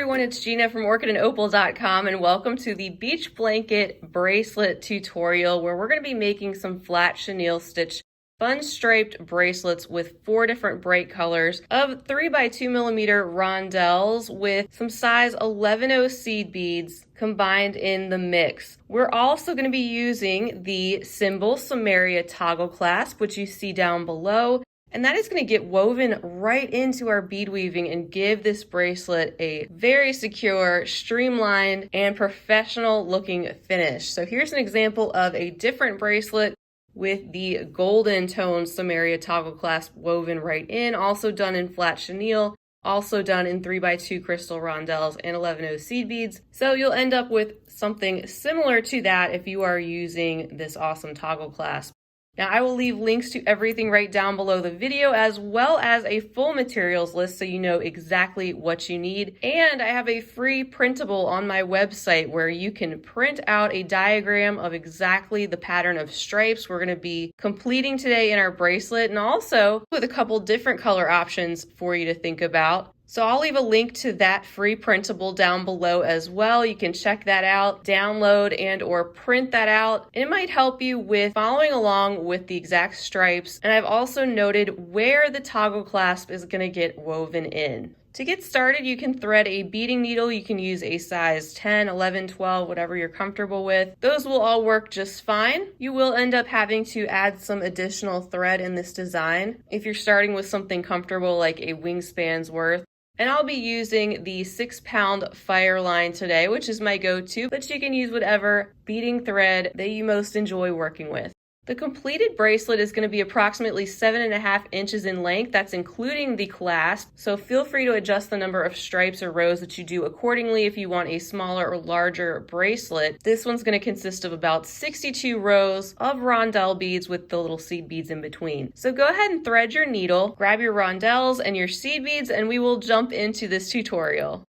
everyone, it's Gina from orchidandopal.com and welcome to the beach blanket bracelet tutorial where we're going to be making some flat chenille stitch fun striped bracelets with 4 different bright colors of 3x2mm rondelles with some size 11/0 seed beads combined in the mix. We're also going to be using the symbol Samaria toggle clasp, which you see down below. And that is going to get woven right into our bead weaving and give this bracelet a very secure, streamlined, and professional looking finish. So here's an example of a different bracelet with the golden tone Samaria toggle clasp woven right in, also done in flat chenille, also done in 3x2 crystal rondelles and 11/0 seed beads. So you'll end up with something similar to that if you are using this awesome toggle clasp. Now I will leave links to everything right down below the video, as well as a full materials list so you know exactly what you need. And I have a free printable on my website where you can print out a diagram of exactly the pattern of stripes we're going to be completing today in our bracelet, and also with a couple different color options for you to think about. So I'll leave a link to that free printable down below as well. You can check that out, download and or print that out. It might help you with following along with the exact stripes. And I've also noted where the toggle clasp is going to get woven in. To get started, you can thread a beading needle. You can use a size 10, 11, 12, whatever you're comfortable with. Those will all work just fine. You will end up having to add some additional thread in this design if you're starting with something comfortable like a wingspan's worth. And I'll be using the 6-pound Fireline today, which is my go-to, but you can use whatever beading thread that you most enjoy working with. The completed bracelet is going to be approximately 7.5 inches in length. That's including the clasp. So feel free to adjust the number of stripes or rows that you do accordingly if you want a smaller or larger bracelet. This one's going to consist of about 62 rows of rondelle beads with the little seed beads in between. So go ahead and thread your needle, grab your rondelles and your seed beads, and we will jump into this tutorial.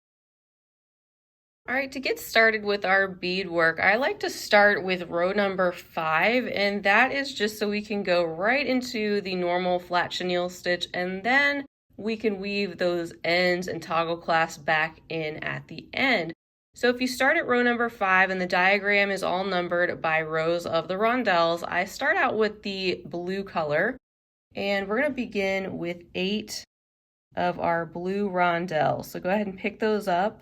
All right, to get started with our bead work, I like to start with row number 5, and that is just so we can go right into the normal flat chenille stitch, and then we can weave those ends and toggle clasp back in at the end. So if you start at row number 5 and the diagram is all numbered by rows of the rondelles, I start out with the blue color, and we're going to begin with 8 of our blue rondelles. So go ahead and pick those up.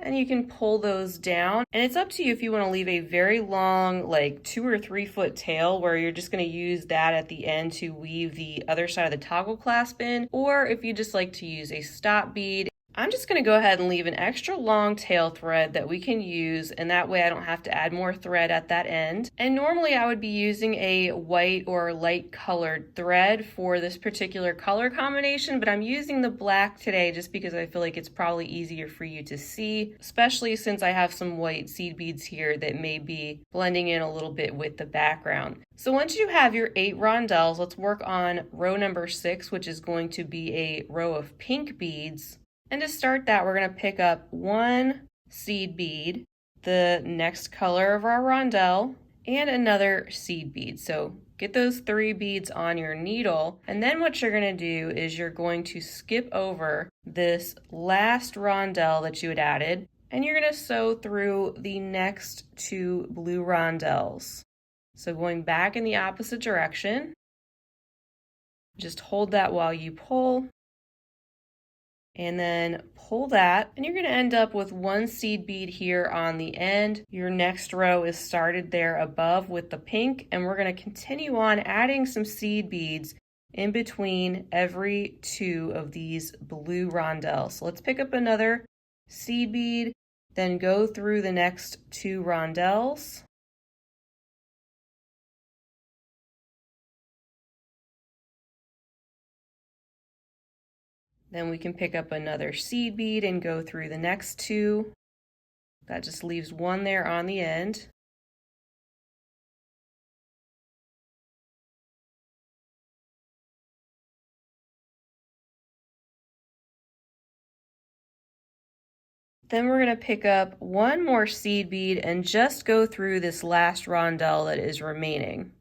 And you can pull those down, and it's up to you if you want to leave a very long, like 2 or 3 foot tail where you're just going to use that at the end to weave the other side of the toggle clasp in, or if you just like to use a stop bead. I'm just going to go ahead and leave an extra long tail thread that we can use, and that way I don't have to add more thread at that end. And normally I would be using a white or light colored thread for this particular color combination, but I'm using the black today just because I feel like it's probably easier for you to see, especially since I have some white seed beads here that may be blending in a little bit with the background. So once you have your 8 rondelles, let's work on row number 6, which is going to be a row of pink beads. And to start that, we're going to pick up 1 seed bead, the next color of our rondelle, and another seed bead. So get those 3 beads on your needle, and then what you're going to do is you're going to skip over this last rondelle that you had added, and you're going to sew through the next 2 blue rondelles. So going back in the opposite direction, just hold that while you pull. And then pull that, and you're going to end up with 1 seed bead here on the end. Your next row is started there above with the pink, and we're going to continue on adding some seed beads in between every 2 of these blue rondelles. So let's pick up another seed bead, then go through the next 2 rondelles. Then we can pick up another seed bead and go through the next 2. That just leaves 1 there on the end. Then we're going to pick up 1 more seed bead and just go through this last rondelle that is remaining.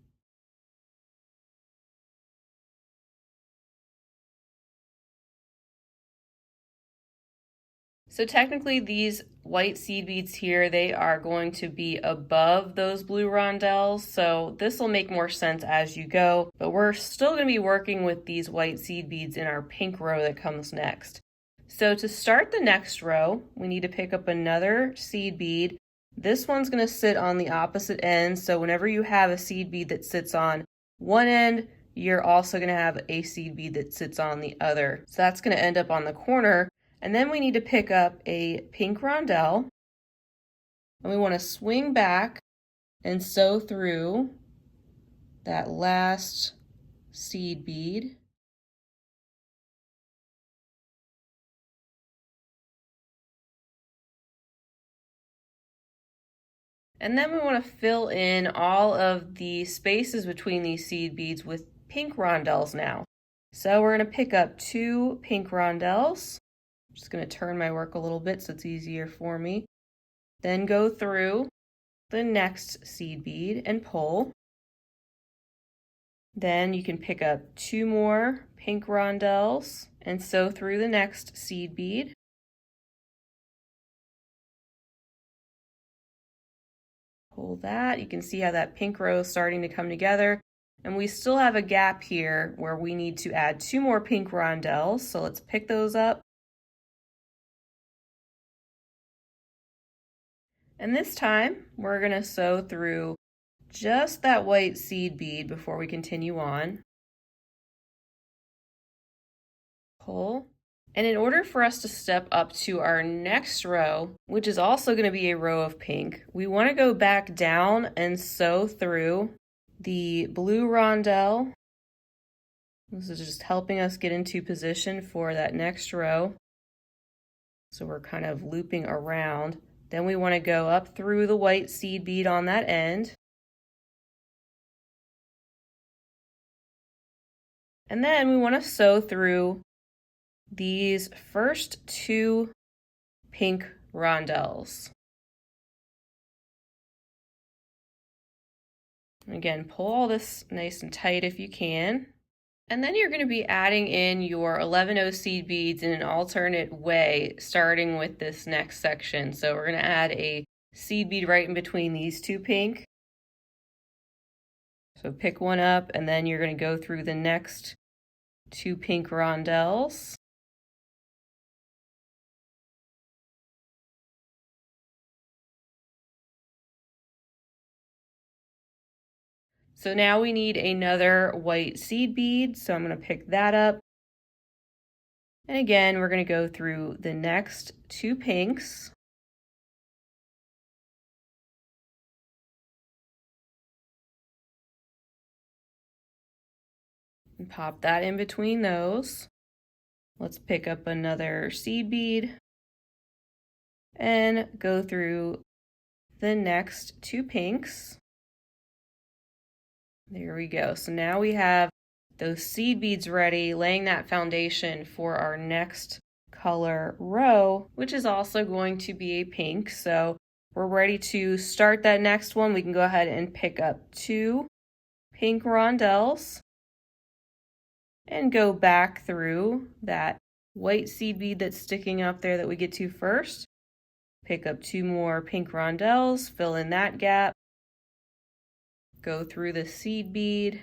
So technically these white seed beads here, they are going to be above those blue rondelles. So this will make more sense as you go, but we're still going to be working with these white seed beads in our pink row that comes next. So to start the next row, we need to pick up another seed bead. This one's going to sit on the opposite end. So whenever you have a seed bead that sits on one end, you're also going to have a seed bead that sits on the other. So that's going to end up on the corner. And then we need to pick up a pink rondelle, and we want to swing back and sew through that last seed bead. And then we want to fill in all of the spaces between these seed beads with pink rondelles now. So we're going to pick up 2 pink rondelles. I'm just going to turn my work a little bit so it's easier for me. Then go through the next seed bead and pull. Then you can pick up 2 more pink rondelles and sew through the next seed bead. Pull that. You can see how that pink row is starting to come together. And we still have a gap here where we need to add 2 more pink rondelles. So let's pick those up. And this time we're going to sew through just that white seed bead before we continue on. Pull. And in order for us to step up to our next row, which is also going to be a row of pink, we want to go back down and sew through the blue rondelle. This is just helping us get into position for that next row. So we're kind of looping around. Then we want to go up through the white seed bead on that end. And then we want to sew through these first 2 pink rondelles. Again, pull all this nice and tight if you can. And then you're going to be adding in your 11-0 seed beads in an alternate way, starting with this next section. So we're going to add a seed bead right in between these 2 pink. So pick one up, and then you're going to go through the next 2 pink rondelles. So now we need another white seed bead, so I'm going to pick that up. And again, we're going to go through the next 2 pinks. And pop that in between those. Let's pick up another seed bead and go through the next 2 pinks. There we go. So now we have those seed beads ready, laying that foundation for our next color row, which is also going to be a pink. So we're ready to start that next one. We can go ahead and pick up 2 pink rondelles and go back through that white seed bead that's sticking up there that we get to first. Pick up 2 more pink rondelles, fill in that gap. Go through the seed bead,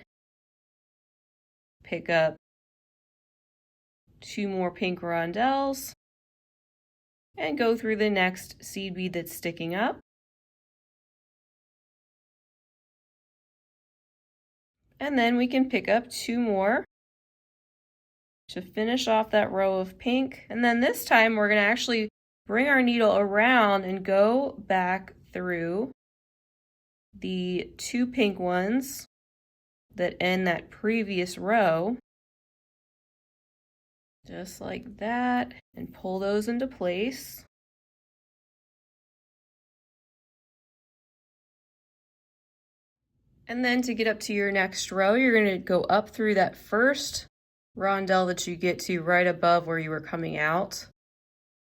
pick up 2 more pink rondelles, and go through the next seed bead that's sticking up. And then we can pick up 2 more to finish off that row of pink. And then this time we're going to actually bring our needle around and go back through the 2 pink ones that end that previous row, just like that, and pull those into place. And then to get up to your next row, you're going to go up through that first rondelle that you get to right above where you were coming out.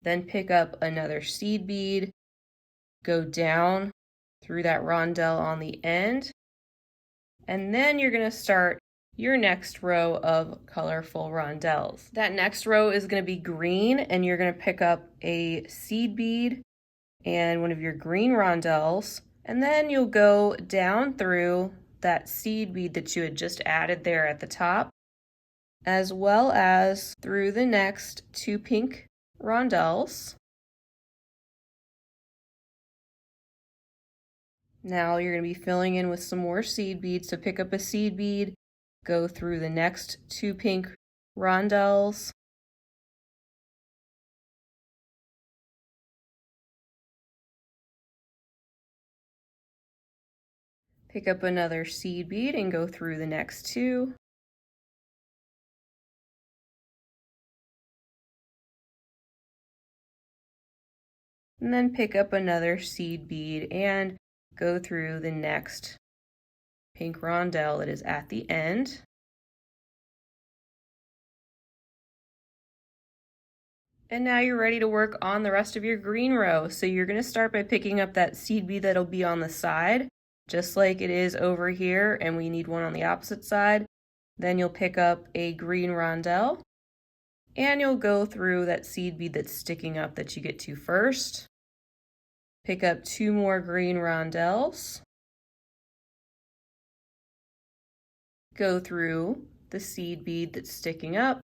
Then pick up another seed bead, go down through that rondelle on the end, and then you're going to start your next row of colorful rondelles. That next row is going to be green, and you're going to pick up a seed bead and one of your green rondelles, and then you'll go down through that seed bead that you had just added there at the top, as well as through the next 2 pink rondelles. Now you're going to be filling in with some more seed beads, so pick up a seed bead, go through the next 2 pink rondelles, pick up another seed bead and go through the next 2. And then pick up another seed bead and go through the next pink rondelle that is at the end. And now you're ready to work on the rest of your green row. So you're going to start by picking up that seed bead that'll be on the side, just like it is over here, and we need one on the opposite side. Then you'll pick up a green rondelle, and you'll go through that seed bead that's sticking up that you get to first. Pick up 2 more green rondelles, go through the seed bead that's sticking up,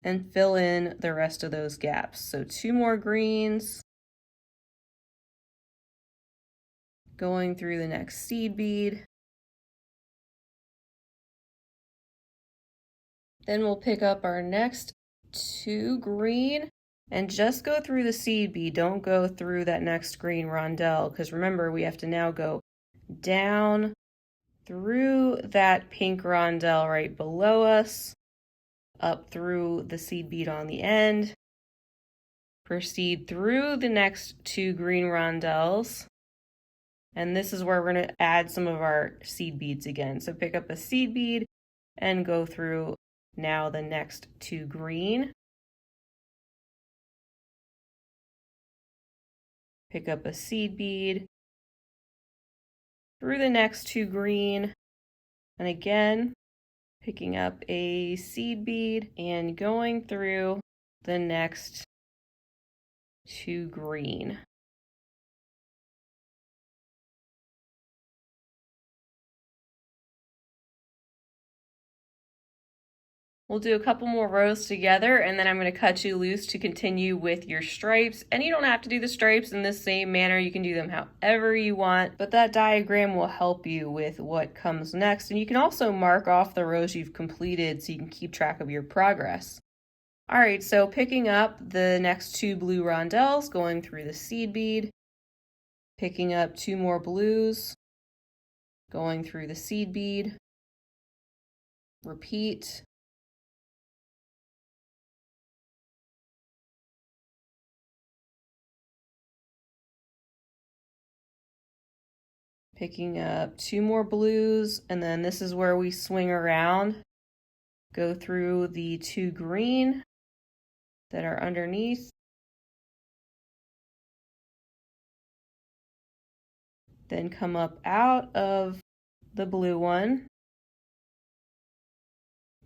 and fill in the rest of those gaps. So 2 more greens, going through the next seed bead. Then we'll pick up our next 2 green and just go through the seed bead. Don't go through that next green rondelle, because remember, we have to now go down through that pink rondelle right below us, up through the seed bead on the end, proceed through the next 2 green rondelles, and this is where we're going to add some of our seed beads again. So pick up a seed bead and go through now the next 2 green. Pick up a seed bead through the next 2 green, and again picking up a seed bead and going through the next 2 green. We'll do a couple more rows together, and then I'm going to cut you loose to continue with your stripes. And you don't have to do the stripes in the same manner. You can do them however you want, but that diagram will help you with what comes next. And you can also mark off the rows you've completed so you can keep track of your progress. All right, so picking up the next 2 blue rondelles, going through the seed bead, picking up 2 more blues, going through the seed bead, repeat, picking up 2 more blues, and then this is where we swing around, go through the 2 green that are underneath, then come up out of the blue one,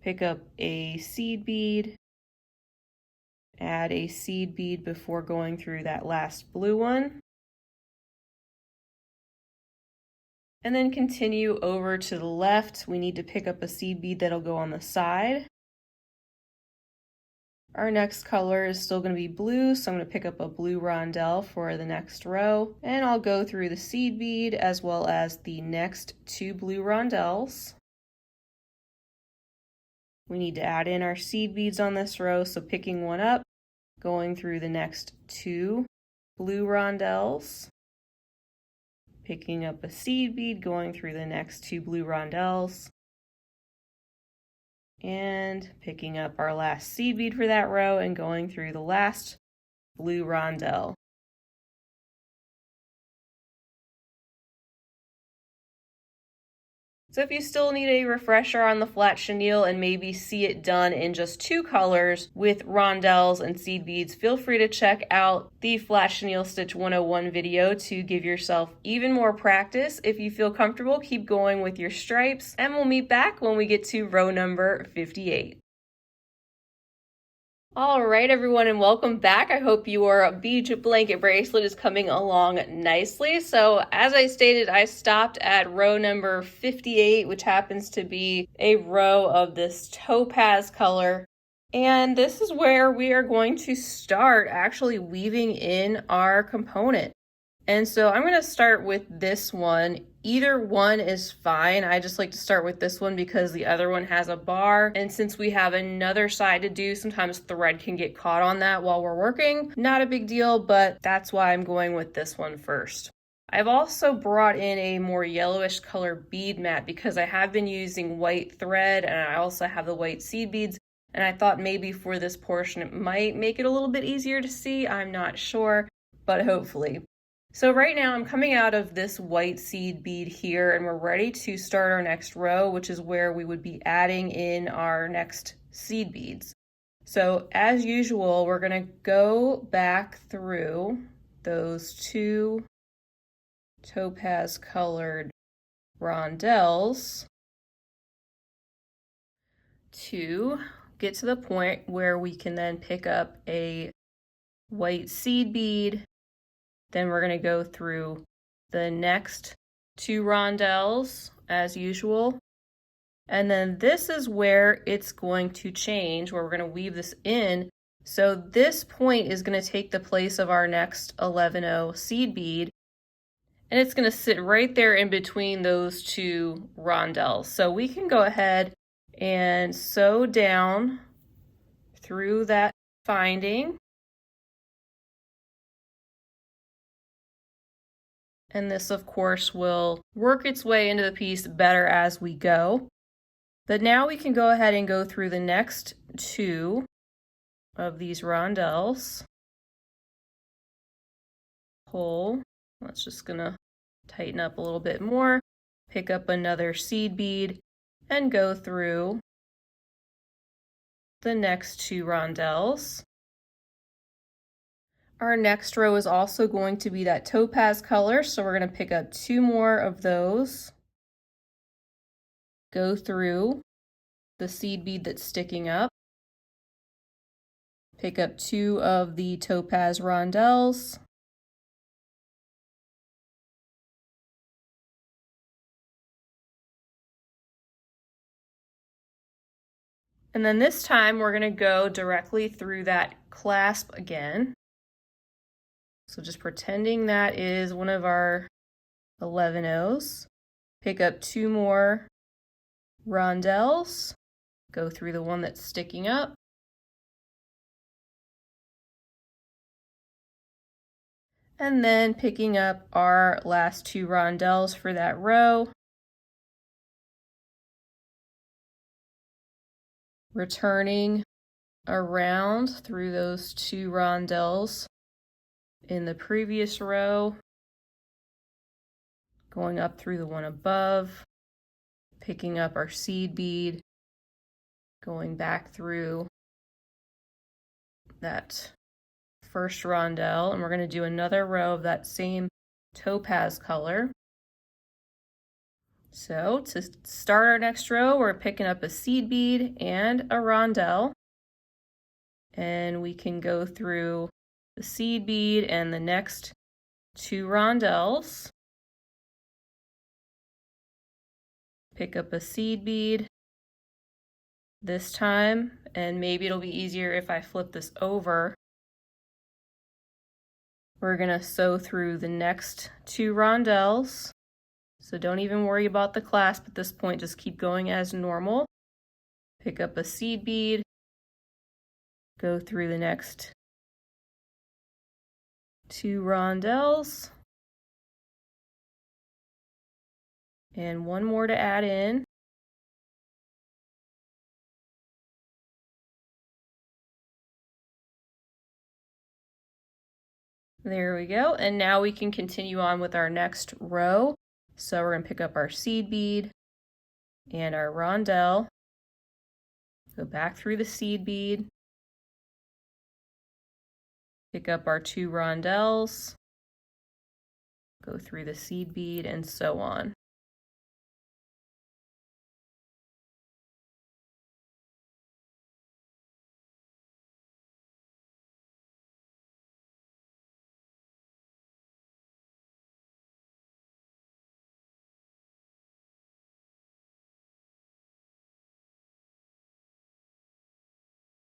pick up a seed bead, add a seed bead before going through that last blue one, and then continue over to the left. We need to pick up a seed bead that'll go on the side. Our next color is still going to be blue, so I'm going to pick up a blue rondelle for the next row, and I'll go through the seed bead as well as the next 2 blue rondelles. We need to add in our seed beads on this row, so picking one up, going through the next 2 blue rondelles, picking up a seed bead, going through the next 2 blue rondelles, and picking up our last seed bead for that row and going through the last blue rondelle. So if you still need a refresher on the flat chenille and maybe see it done in just 2 colors with rondelles and seed beads, feel free to check out the Flat Chenille Stitch 101 video to give yourself even more practice. If you feel comfortable, keep going with your stripes, and we'll meet back when we get to row number 58. All right, everyone, and welcome back. I hope your bead blanket bracelet is coming along nicely. So as I stated, I stopped at row number 58, which happens to be a row of this topaz color. And this is where we are going to start actually weaving in our component. And so I'm going to start with this one. Either one is fine. I just like to start with this one because the other one has a bar. And since we have another side to do, sometimes thread can get caught on that while we're working. Not a big deal, but that's why I'm going with this one first. I've also brought in a more yellowish color bead mat because I have been using white thread and I also have the white seed beads. And I thought maybe for this portion it might make it a little bit easier to see. I'm not sure, but hopefully. So right now I'm coming out of this white seed bead here and we're ready to start our next row, which is where we would be adding in our next seed beads. So as usual, we're going to go back through those 2 topaz colored rondelles to get to the point where we can then pick up a white seed bead. Then we're going to go through the next 2 rondelles as usual. And then this is where it's going to change, where we're going to weave this in. So this point is going to take the place of our next 11-0 seed bead. And it's going to sit right there in between those 2 rondelles. So we can go ahead and sew down through that finding. And this, of course, will work its way into the piece better as we go. But now we can go ahead and go through the next 2 of these rondelles. Pull. That's just gonna tighten up a little bit more. Pick up another seed bead and go through the next 2 rondelles. Our next row is also going to be that topaz color, so we're going to pick up 2 more of those. Go through the seed bead that's sticking up. Pick up 2 of the topaz rondelles. And then this time we're going to go directly through that clasp again. So just pretending that is one of our 11-0s. Pick up 2 more rondelles. Go through the one that's sticking up. And then picking up our last 2 rondelles for that row. Returning around through those 2 rondelles in the previous row, going up through the one above, picking up our seed bead, going back through that first rondelle, and we're going to do another row of that same topaz color. So to start our next row, we're picking up a seed bead and a rondelle, and we can go through the seed bead and the next 2 rondelles. Pick up a seed bead this time, and maybe it'll be easier if I flip this over. We're going to sew through the next 2 rondelles. So don't even worry about the clasp at this point, just keep going as normal. Pick up a seed bead, go through the next 2 rondelles, and 1 more to add in. There we go, and now we can continue on with our next row. So we're going to pick up our seed bead, and our rondelle. Go back through the seed bead, pick up our 2 rondelles, go through the seed bead, and so on.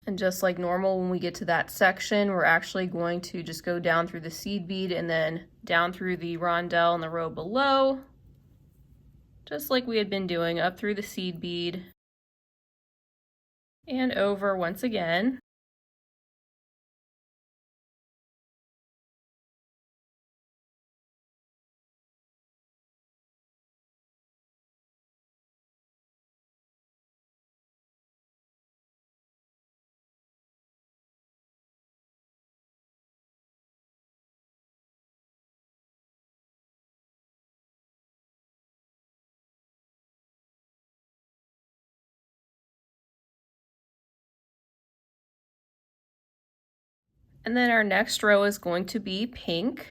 And just like normal, when we get to that section, we're actually going to just go down through the seed bead and then down through the rondelle in the row below, just like we had been doing, up through the seed bead and over once again. And then our next row is going to be pink.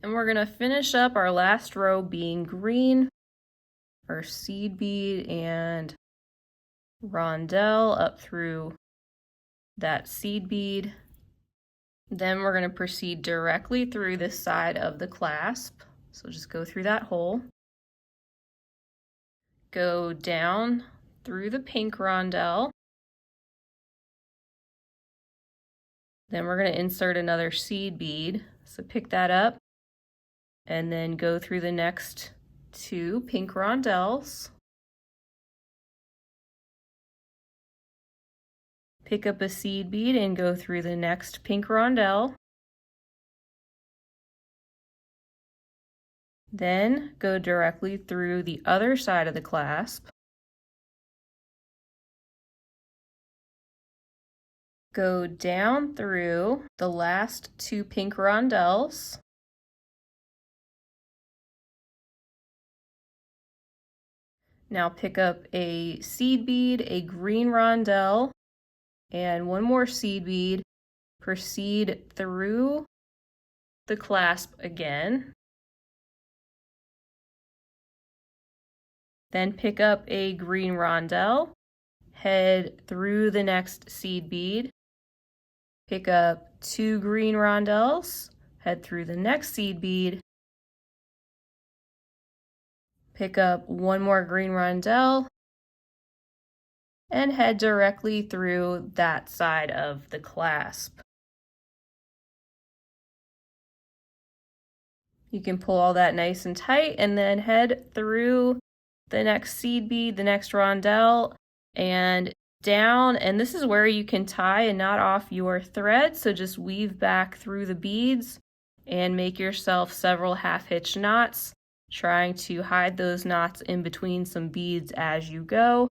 And we're gonna finish up our last row being green, our seed bead and rondelle up through that seed bead. Then we're gonna proceed directly through this side of the clasp. So just go through that hole. Go down through the pink rondelle. Then we're gonna insert another seed bead. So pick that up and then go through the next 2 pink rondelles. Pick up a seed bead and go through the next pink rondelle. Then go directly through the other side of the clasp. Go down through the last 2 pink rondelles. Now pick up a seed bead, a green rondelle, and 1 more seed bead. Proceed through the clasp again. Then pick up a green rondelle, head through the next seed bead, pick up 2 green rondelles, head through the next seed bead, pick up 1 more green rondelle, and head directly through that side of the clasp. You can pull all that nice and tight and then head through the next seed bead, the next rondelle, and down. And this is where you can tie and knot off your thread. So just weave back through the beads and make yourself several half-hitch knots, trying to hide those knots in between some beads as you go.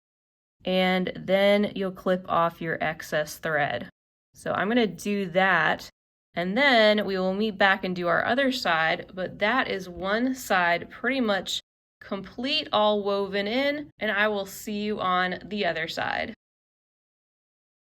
And then you'll clip off your excess thread. So I'm going to do that. And then we will meet back and do our other side, but that is one side pretty much complete, all woven in, and I will see you on the other side.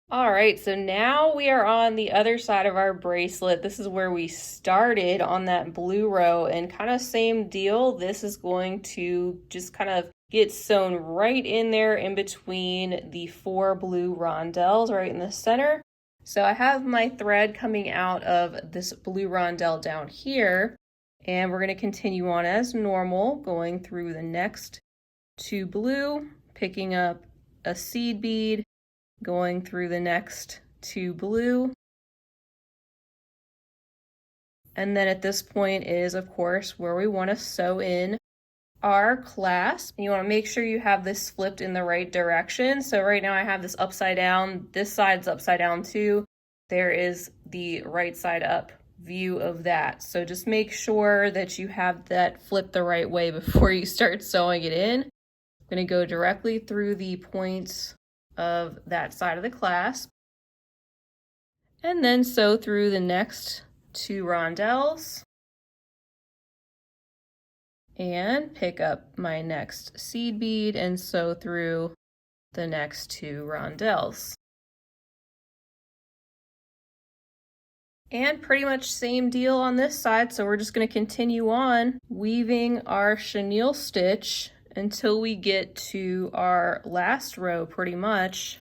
All right, so now we are on the other side of our bracelet. This is where we started on that blue row, and kind of same deal. This is going to just kind of get sewn right in there in between the 4 blue rondelles right in the center. So I have my thread coming out of this blue rondelle down here, and we're going to continue on as normal, going through the next 2 blue, picking up a seed bead, going through the next 2 blue. And then at this point is, of course, where we want to sew in our clasp. You want to make sure you have this flipped in the right direction. So right now I have this upside down. This side's upside down too. There is the right side up view of that. So just make sure that you have that flipped the right way before you start sewing it in. I'm going to go directly through the points of that side of the clasp and then sew through the next 2 rondelles and pick up my next seed bead and sew through the next 2 rondelles. And pretty much same deal on this side, so we're just going to continue on weaving our chenille stitch until we get to our last row pretty much.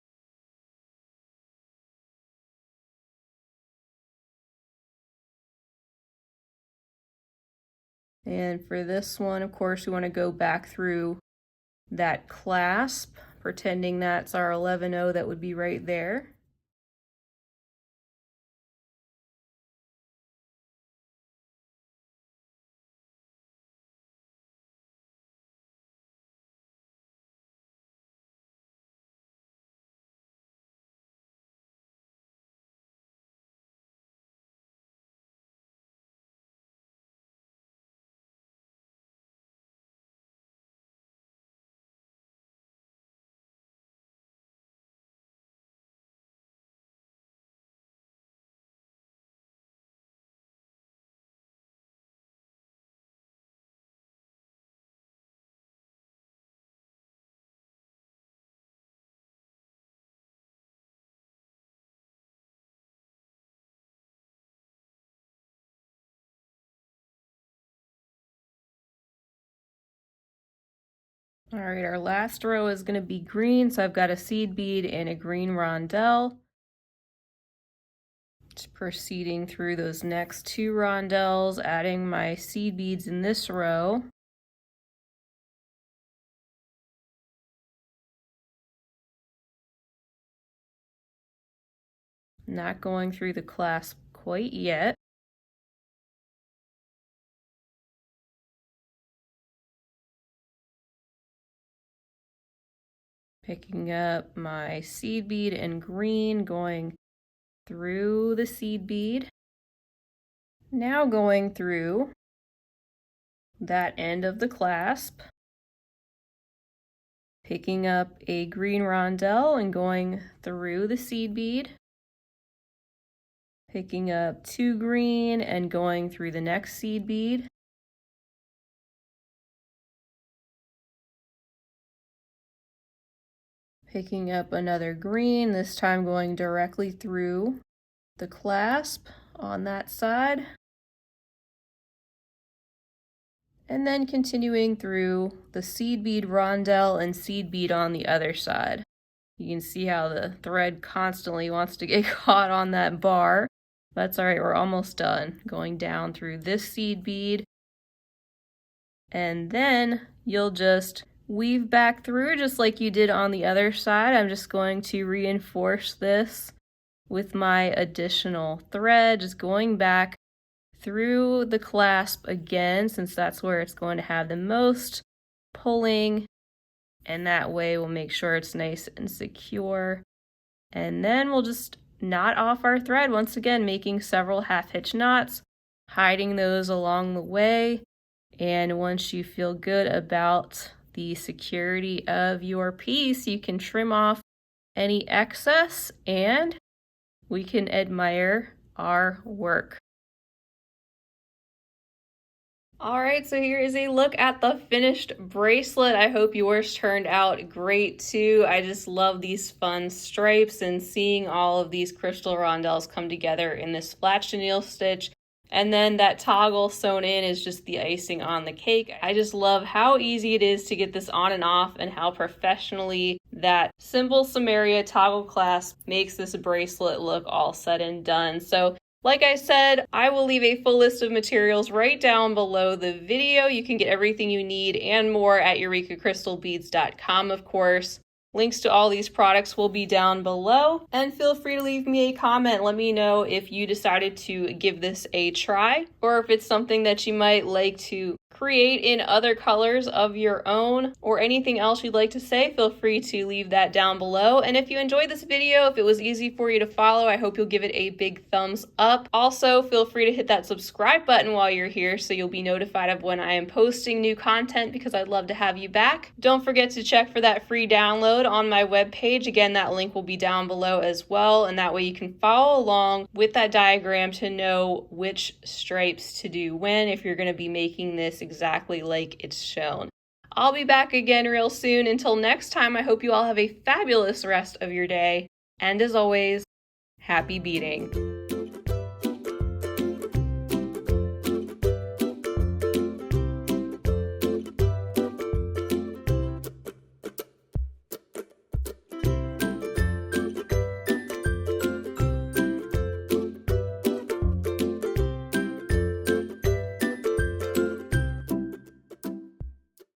And for this one, of course, we want to go back through that clasp, pretending that's our 11-0 that would be right there. All right, our last row is going to be green, so I've got a seed bead and a green rondelle. Just proceeding through those next 2 rondelles, adding my seed beads in this row. Not going through the clasp quite yet. Picking up my seed bead in green, going through the seed bead. Now going through that end of the clasp. Picking up a green rondelle and going through the seed bead. Picking up 2 green and going through the next seed bead. Picking up another green, this time going directly through the clasp on that side. And then continuing through the seed bead rondelle and seed bead on the other side. You can see how the thread constantly wants to get caught on that bar. That's all right, we're almost done. Going down through this seed bead. And then you'll just weave back through just like you did on the other side. I'm just going to reinforce this with my additional thread, just going back through the clasp again, since that's where it's going to have the most pulling, and that way we'll make sure it's nice and secure. And then we'll just knot off our thread, once again making several half hitch knots, hiding those along the way. And once you feel good about the security of your piece, you can trim off any excess and we can admire our work. All right, so here is a look at the finished bracelet. I hope yours turned out great too. I just love these fun stripes and seeing all of these crystal rondelles come together in this flat chenille stitch. And then that toggle sewn in is just the icing on the cake. I just love how easy it is to get this on and off and how professionally that simple Samaria toggle clasp makes this bracelet look all said and done. So like I said, I will leave a full list of materials right down below the video. You can get everything you need and more at EurekaCrystalBeads.com, of course. Links to all these products will be down below, and feel free to leave me a comment. Let me know if you decided to give this a try, or if it's something that you might like to create in other colors of your own, or anything else you'd like to say. Feel free to leave that down below. And if you enjoyed this video, if it was easy for you to follow, I hope you'll give it a big thumbs up. Also, feel free to hit that subscribe button while you're here so you'll be notified of when I am posting new content, because I'd love to have you back. Don't forget to check for that free download on my webpage. Again, that link will be down below as well, and that way you can follow along with that diagram to know which stripes to do when, if you're going to be making this exactly like it's shown. I'll be back again real soon. Until next time, I hope you all have a fabulous rest of your day, and as always, happy beading.